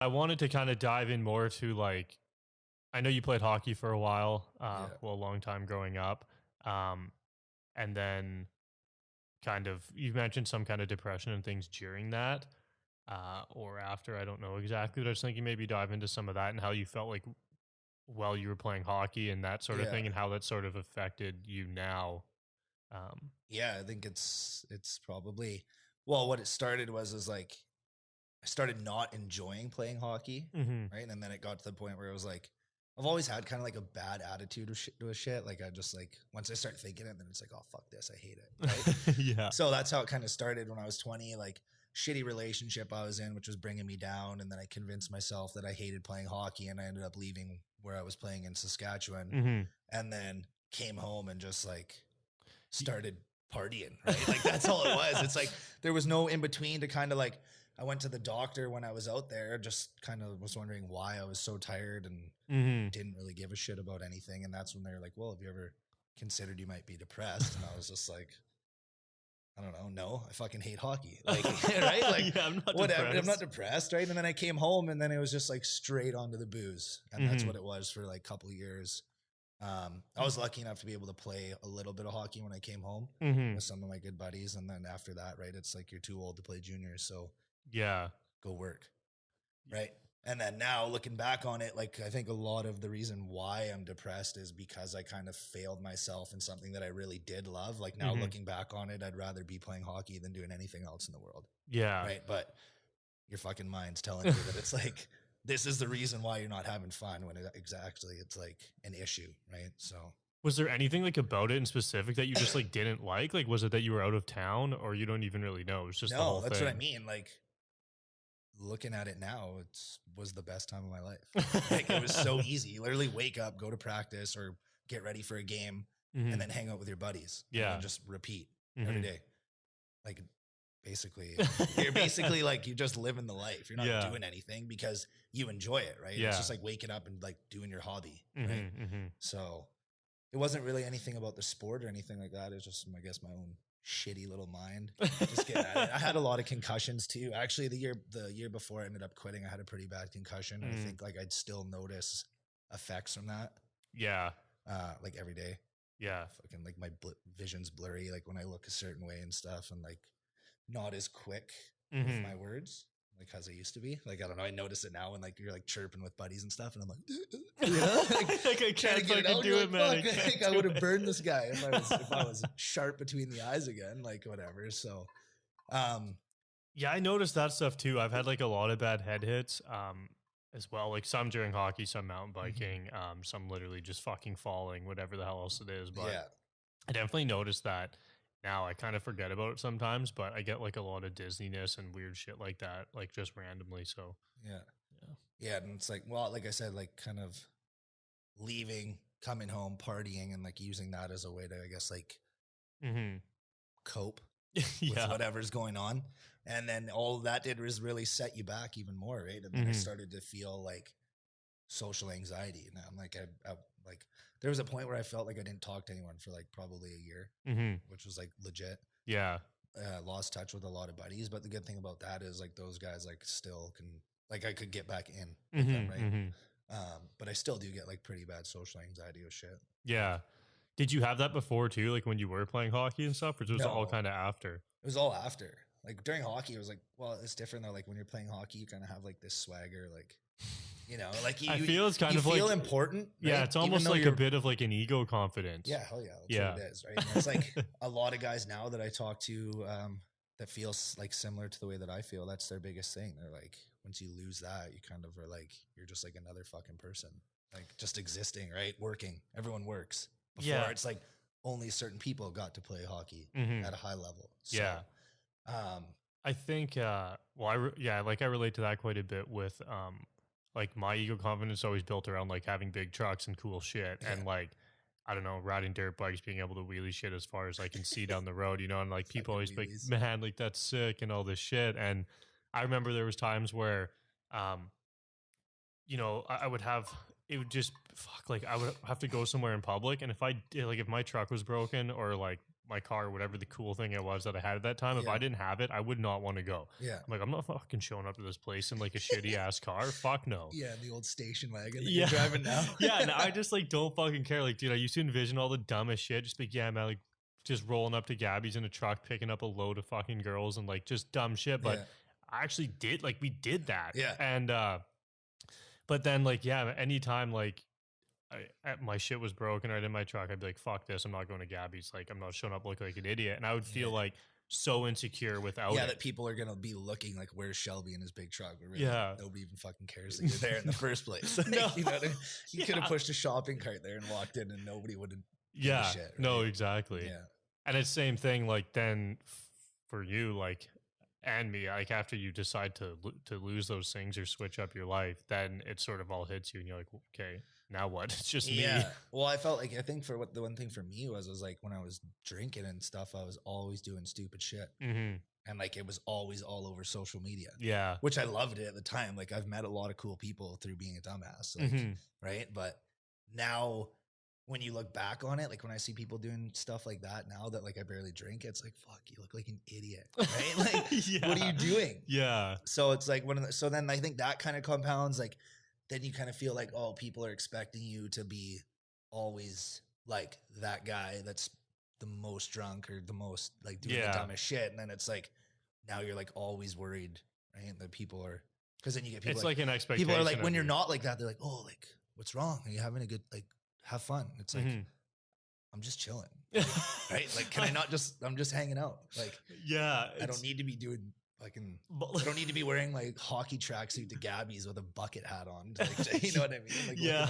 I wanted to kind of dive in more to like, I know you played hockey for a while, Yeah. well, a long time growing up. Um, and then kind of, you mentioned some kind of depression and things during that, or after, I don't know exactly, but I was thinking maybe dive into some of that and how you felt like while you were playing hockey and that sort of Yeah. thing and how that sort of affected you now. Um, Yeah, I think it's probably, well, what it started was is like I started not enjoying playing hockey, mhm. right? And then it got to the point where it was like I've always had kind of like a bad attitude with shit. Like I just like once I start thinking it, then it's like, oh fuck this, I hate it, right? Yeah. So that's how it kind of started when I was 20. Like shitty relationship I was in, which was bringing me down, and then I convinced myself that I hated playing hockey, and I ended up leaving where I was playing in Saskatchewan, Hmm. and then came home and just like started partying, right? Like that's all it was. It's like there was no in between to kind of like I went to the doctor when I was out there, just kind of was wondering why I was so tired and Hmm. didn't really give a shit about anything. And that's when they were like, well, have you ever considered you might be depressed? And I was just like, I don't know. No, I fucking hate hockey. Like, right? Like, Yeah, I'm not whatever. I'm not depressed. depressed, right? And then I came home, and then it was just like straight onto the booze, and that's Hmm. what it was for like a couple of years. I was lucky enough to be able to play a little bit of hockey when I came home Hmm. with some of my good buddies, and then after that, right, it's like you're too old to play juniors, so Yeah. go work, right? And then now looking back on it, like I think a lot of the reason why I'm depressed is because I kind of failed myself in something that I really did love. Like now Hmm. looking back on it, I'd rather be playing hockey than doing anything else in the world, Yeah. right? But your fucking mind's telling you that it's like this is the reason why you're not having fun when exactly it's like an issue, right? So Was there anything like about it in specific that you just like didn't like? Like, was it that you were out of town, or you don't even really know? It was just the no, whole that's what I thing. mean. Like looking at it now, it's was the best time of my life. Like it was so easy. You literally wake up, go to practice or get ready for a game, and Hmm. then hang out with your buddies and then Yeah. just repeat every Hmm. day. Like basically you're basically like you just living the life. You're not Yeah. doing anything because you enjoy it, right? It's Yeah. just like waking up and like doing your hobby, right? Hmm. Hmm. So it wasn't really anything about the sport or anything like that. It's just, I guess, my own shitty little mind. Just getting at it. I had a lot of concussions too. Actually, the year before I ended up quitting, I had a pretty bad concussion. And I Mm. think like I'd still notice effects from that, Yeah. like every day. Yeah. Fucking like my vision's blurry, like when I look a certain way and stuff, and like not as quick with Hmm. my words like as I used to be. Like I don't know, I notice it now when like you're like chirping with buddies and stuff, and I'm like, you know, like Like, I trying to can't get it fucking out. do You're it, like, man. I fuck, can't like I do would have it. burned this guy if I was sharp between the eyes again, like whatever. So, um, Yeah, I noticed that stuff too. I've had like a lot of bad head hits, as well. Like some during hockey, some mountain mhm, biking, some literally just fucking falling, whatever the hell else it is. But yeah, I definitely noticed that now. I kind of forget about it sometimes, but I get like a lot of dizziness and weird shit like that, like just randomly. So yeah, yeah. yeah, and it's like, well, like I said, like kind of leaving, coming home, partying, and like using that as a way to, I guess, like Hmm. cope with Yeah. whatever's going on. And then all that did was really set you back even more, right? And then I Hmm. started to feel like social anxiety. And I'm like, I like, there was a point where I felt like I didn't talk to anyone for like probably a year, Hmm. which was like legit. Yeah. Lost touch with a lot of buddies, but the good thing about that is like those guys like still can like I could get back in with them, Hmm. right? Hmm. But I still do get like pretty bad social anxiety with shit. Like Yeah. Did you have that before too, like when you were playing hockey and stuff, or was it all no, kind of after? it was all after. Like during hockey, it was like, well, it's different though. Like when you're playing hockey, you kind of have like this swagger, like like I you feel it's kind you of like, feel important, yeah, right? it's Even almost though like a you're bit of like an ego confidence. yeah, hell yeah, that's what Yeah. it is, right? And it's like a lot of guys now that I talk to that feels like similar to the way that I feel. That's their biggest thing. They're like, once you lose that, you kind of are like, you're just like another fucking person, like just existing, right? Working. Everyone works. Before Yeah. it's like only certain people got to play hockey Hmm. at a high level. So, Yeah. um, I think, well, yeah, like I relate to that quite a bit with, like my ego confidence always built around like having big trucks and cool shit. yeah, And like, I don't know, riding dirt bikes, being able to wheelie shit as far as I can see down the road, and like people fucking always be like, wheelies. man, like that's sick and all this shit. And I remember there was times where, um, I would have, it would just fuck, like I would have to go somewhere in public, and if I did, like if my truck was broken or like my car, whatever the cool thing it was that I had at that time. If Yeah. I didn't have it, I would not want to go. Yeah. I'm like, I'm not fucking showing up to this place in like a shitty ass car. Fuck no. Yeah, the old station wagon that Yeah. you're driving now. Yeah, and I just like don't fucking care. Like, dude, I used to envision all the dumbest shit. Just like, yeah, man, like just rolling up to Gabby's in a truck, picking up a load of fucking girls and like just dumb shit. But Yeah. I actually did, like, we did that. Yeah. And but then like, yeah, anytime like my shit was broken right in my truck, I'd be like, fuck this, I'm not going to Gabby's. Like, I'm not showing up looking like an idiot. And I would feel Yeah. like so insecure without Yeah, it. that people are gonna be looking like, where's Shelby in his big truck? But really, Yeah. nobody even fucking cares that you're there in the first place. Like, No. you know what I mean? You could have Yeah. pushed a shopping cart there and walked in, and nobody would have. Yeah. shit, No, right? exactly. Yeah, And it's same thing, like then for you, like, and me, like after you decide to lose those things or switch up your life, then it sort of all hits you, and you're like, okay, now what? It's just me. yeah. Well, I felt like, I think for what the one thing for me was like when I was drinking and stuff, I was always doing stupid shit, Hmm. and like it was always all over social media, Yeah. which I loved it at the time. Like I've met a lot of cool people through being a dumbass, like, Mhm. right? But now when you look back on it, like when I see people doing stuff like that now that like I barely drink, it's like, fuck, you look like an idiot, right? Like, Yeah. what are you doing? Yeah. So it's like so then I think that kind of compounds, like then you kind of feel like, oh, people are expecting you to be always like that guy that's the most drunk or the most like doing Yeah. the dumbest shit. And then it's like, now you're like always worried, right? That people are, because then you get people It's like an expectation. people are like, of when you're you. not like that, they're like, oh, like, what's wrong? Are you having a good, like, have fun? It's like, Mhm. I'm just chilling, right? Like, can I not just, I'm just hanging out. Like, Yeah. I don't need to be doing fucking, But I don't need to be wearing like hockey tracksuit to Gabby's with a bucket hat on. To, like, you know what I mean? Like, Yeah.